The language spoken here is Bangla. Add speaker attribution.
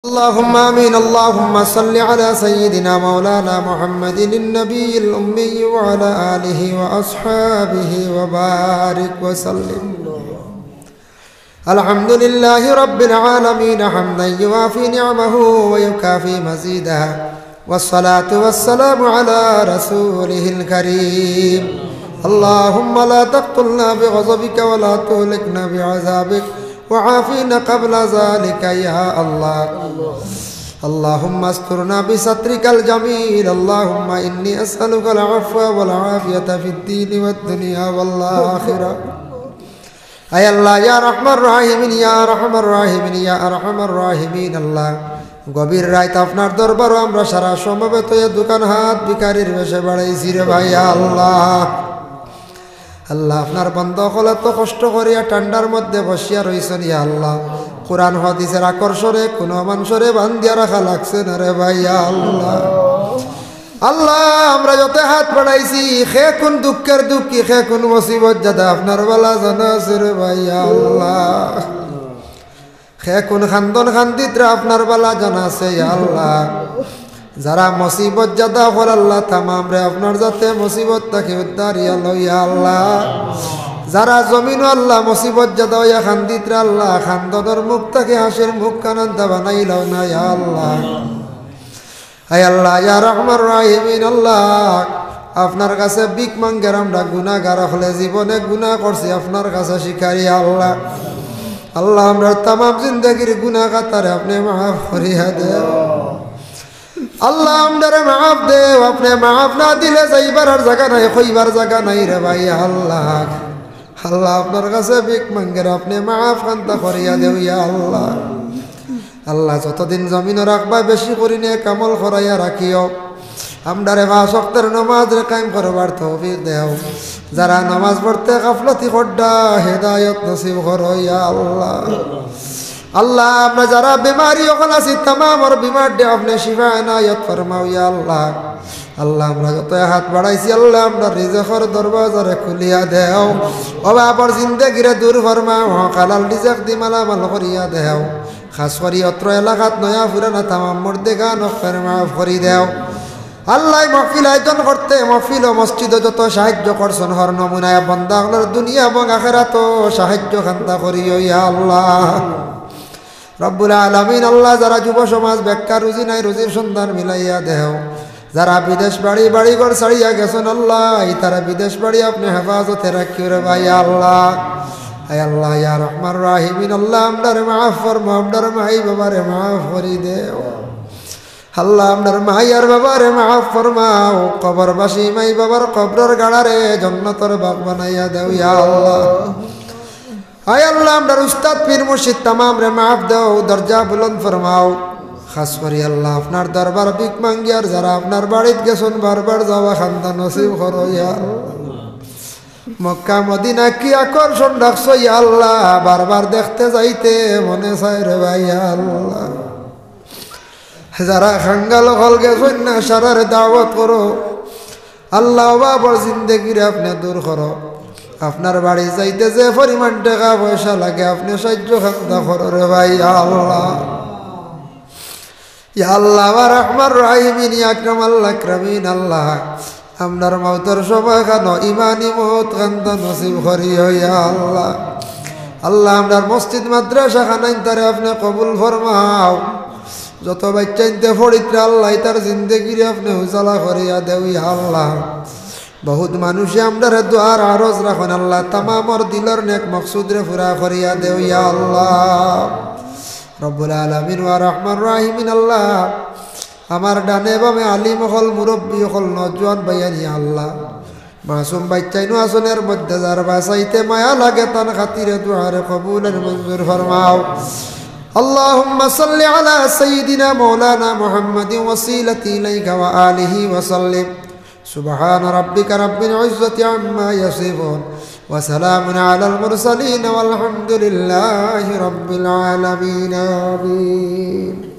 Speaker 1: اللهم آمين. اللهم صل على سيدنا مولانا محمد النبي الأمي وعلى آله وأصحابه وبارك وسلم. الحمد لله رب العالمين حمدا يوافي نعمه ويكافي مزيده، والصلاة والسلام على رسوله الكريم. اللهم لا تقتلنا بغضبك ولا تهلكنا بعذابك وعافينا قبل ذلك يا الله. اللهم استرنا بسترك الجميل. اللهم إني أسألك العفو والعافية في الدين والدنيا والآخرة. أي الله يا رحم الراحمين يا أرحم الراحمين يا أرحم الراحمين. الله গভীর রাত আপনার দরবারে আমরা সারা সমবেত দোকান হাত ভিখারির বেশে বাড়াইছি রে ভাই আল্লাহ। আল্লাহ আপনার বন্ধ হলে তো কষ্ট করিয়া ঠান্ডার মধ্যে বসিয়া রইছেন ইয়া আল্লাহ। কোরআন হাদিসের আকর্ষণে কোনো মানুষরে বান্ধিয়া রাখা লাগছে না রে ভাই আল্লাহ। আল্লাহ আমরা যত হাত বাড়াইছি খে কোন দুঃখের দুঃখী খে কোন মুসিবত যাতে আপনার বেলা জানা আছে রে ভাই আল্লাহ। খে কোন খান্দন খান্দিতরা আপনার বেলা জানা আছে ইয়া আল্লাহ। যারা মুসিবত জাদা হল আল্লাহ তামাম রে আপনার যাতে মুসিবত তাকে উদ্ধার ইয়া লইয়া আল্লাহ। যারা জমিন আল্লাহ মুসিবত জাদা হইয়া খান্দিতরা আল্লাহ খান্দনের মুখ তাকে হাসির মুখ কানন্দা বানাইল না ইয়া আল্লাহ। আয় আল্লাহ ইয়া রহমান রাহিমিন। আল্লাহ আপনার কাছে ভিক মাঙ্গের আমরা গুনাহগার হলে জীবনে গুনাহ করছি আপনার কাছে শিকারি আল্লাহ। আল্লাহ আমরা তামাম জিন্দগির গুনাহ কাতারে আপনি মাফ করিয়া দেও আল্লাহ। আমরারে মাফ দেও। আপনি মাফ না দিলে যাইবার আর জায়গা নাই কইবার জায়গা নাই রে ভাই আল্লাহ। আল্লাহ আপনার কাছে ভিক মাঙ্গের আপনি মাফ কান্তা করিয়া দেও ইয়া আল্লাহ। আল্লাহ যতদিন জমিনে রাখবা বেশি করিনে কামল করাইয়া রাখিও। আমরারে 5 ওয়াক্তের নামাজ রে কায়েম করবার তৌফিক দেও। যারা নামাজ পড়তে গাফলতি করডা হেদায়েত নসিব করো ইয়া আল্লাহ। আল্লাহ আমরা যারা বিমারি ওখানে আছি তামাম আর বিমার দে আপনি শিফা এনায়েত ফরমাও ইয়া আল্লাহ। আল্লাহ আমরা যত হাত বাড়াইছি আল্লাহ আমরা রিজকের দরওয়াজারে খুলিয়া দেও। অভাবর জিন্দেগিরে দূর ফরমাও। হালাল রিজক দি মালামাল করিয়া দেও। খাস করি অত্র এলাকাত নয়া ফুরানা তামাম মুর্দেগান ওফের মাফ করি দেও আল্লাহ। মহফিল আয়োজন করতে মহফিল ও মসজিদে যত সাহায্য করছেন হর নমুনায় বন্দাগুলোর দুনিয়া এবং আখিরাত সাহায্য খান্তা করিও ইয়া আল্লাহ রব্বুল আলামিন। আল্লাহ যারা যুব সমাজ বেকার রুজি নাই রুজির সন্ধান মিলাইয়া দেও। যারা বিদেশ বাড়ি ঘর ছাড়িয়া গেছেন আল্লাহ তারা বিদেশ বাড়ি আপনি হেফাজতে রাখিও রে ভাই আল্লাহ। আয় আল্লাহ ইয়া রহমান রাহিমিন। আল্লাহ আমরারে মাফ ফরমাও। আমরার মাই বাবারে মাফ করি দেও আল্লাহ। আমরার মাই আর বাবারে মাফ ফরমাও। কবরবাসী মাই বাবার কবরের গাড়ারে জান্নাতের বাগ বানাইয়া দেও ইয়া আল্লাহ। আয় আল্লাহ আমরার উস্তাদ পীর মুর্শিদ তামাম রে মাফ দেও দরজা বুলন্দ ফরমাও। খাস করি আল্লাহ আপনার দরবার ভিক মাঙ্গিয়ার যারা আপনার বাড়িত গেছেন বারবার যাওয়া খান্দা নসিব করো ইয়া আল্লাহ। মক্কা মদিনা কি আকর্ষণ রাখছো ইয়া আল্লাহ। বারবার দেখতে যাইতে মনে চায় রে ভাই আল্লাহ। যারা খাঙ্গাল হল গেছেন না সারার দাওয়াত করো আল্লাহ। বাবার জিন্দেগিরে আপনি দূর করো। আপনার বাড়ি যাইতে যে পরিমাণ টাকা পয়সা লাগে আপনি সাহায্য খান্দা করো রে ভাই আল্লাহ। ইয়া আল্লাহ ওয়া রহমান রাহিমিন ইয়া আকরামাল আকরামিন। আল্লাহ আমরার মওতের সময় খানো ইমানি মওত খান্দা নসিব করিও ইয়া আল্লাহ। আল্লাহ আমরার মসজিদ মাদ্রাসা খানাইন তারে আপনি কবুল ফরমাও। যত বাচ্চাইতে ফরিত্রে আল্লাহ তার জিন্দেগিরে আপনি উজালা করিয়া দেও ইয়া আল্লাহ। বহুত মানুষে আমরারে দুয়ার আরজ রাখেন আল্লাহ তামামর দিলর নেক মকসুদ রে পুরা করিয়া দেও ইয়া আল্লাহ রব্বুল আলামিন ওয়া রহমান রাহিমিন। আল্লাহ আমার ডানে বামে আলিম হল মুরব্বী হল নজওয়ান ভাইয়ানি আল্লাহ মাসুম বাচ্চাইনু আসনের মধ্যে যার বাসাইতে মায়া লাগে তার খাতিরে দুয়ারে কবুলের মঞ্জুর ফরমাও। اللهم صل على سيدنا مولانا محمد وسيلتي إليك وآله وسلم. سبحان ربك رب العزة عما يصفون وسلام على المرسلين والحمد لله رب العالمين. آمين.